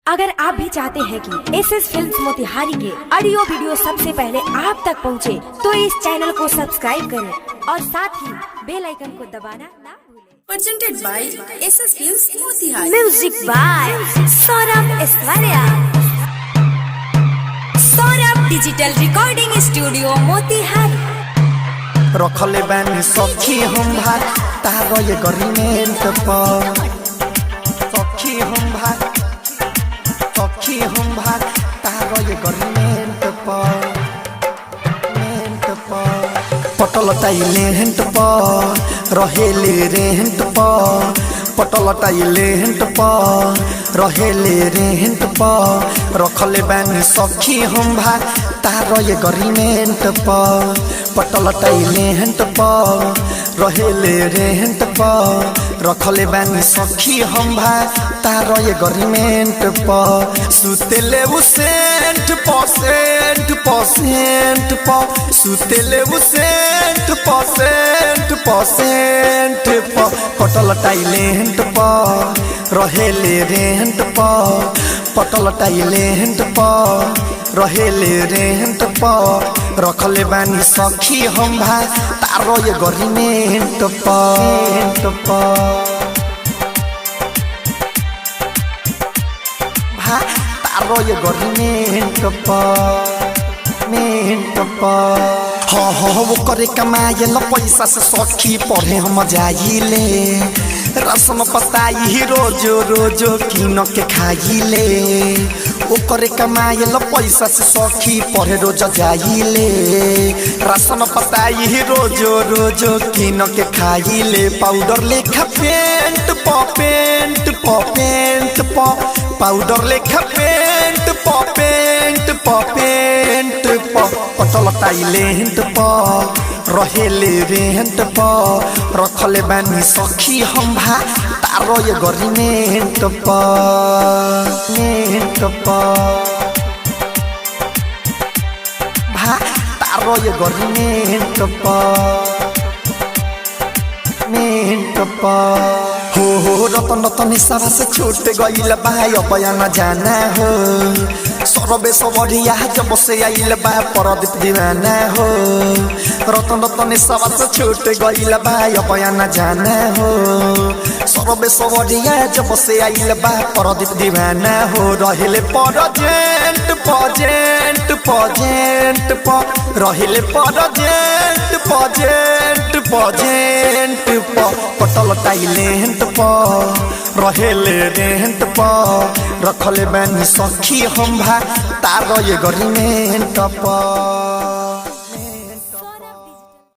अगर आप भी चाहते हैं कि एसएस फिल्म्स मोतिहारी के ऑडियो वीडियो सबसे पहले आप तक पहुंचे, तो इस चैनल को सब्सक्राइब करें और साथ ही बेल आइकन को दबाना ना भूलें। Presented by SS Films Motihari. Music by Saurabh Aishwarya. Saurabh digital recording studio Motihari. रखले बानी सखी हम भात तारो ये गरीमेंट पर सखी हम भात तारो ये गरीमेंट पर पटल टाइले हेंट पर रहेले रेंट पर पटल टाइले हेंट पर रहेले रेंट पर रखले बानी सखी हम भात तारो ये गरीमेंट पर पटल टाइले हेंट पर रहेले रेंट पर रखले बानी सखी हम भात तारो ये गरीमेंट पर सुतेले उसेंट परसेंट पर सुतेले उसेंट परसेंट पर पटल टाइले हेंट पर रहेले रेंट पर पटल टाइले हेंट पर रहेले रेंट पर रखले बानी सखी हम भाई तारो ये गरीमेंट पर भाई तारो ये गरीमेंट पर हाँ वो करे कमाए ल पैसा से सखी पढ़े हम जाइले रसम पताई रोजो रोजो किन के खाइले वो करे कमाए ल पैसा से सखी पढ़े रोज जाइले रसम पताई रोजो रोजो किन के खाइले पाउडर लेखा पेंट पाउडर लेखा पेंट पटल टाइले हेंट पर रहेले रेंट पर रखले बानी सखी हम भा तारो ये गरीमेंट पर भा तारो ये गरीमेंट पर हो रतन रतन सभा से छूट गईल भाई बयान जाना हो सरबे सबरिया जब से आइल बा परदीप दीवाना हो रतन रतन सभा से छूट गईल भाई बयान जाना हो सरबे सबरिया जब से आइल बा परदीप दीवाना हो रहेले परजेंट रहेले परजेंट पटल टाइले हेंट पर रहेले रेंट पर रखले बानी सखी हम भा तारो ये गरीमेंट पर।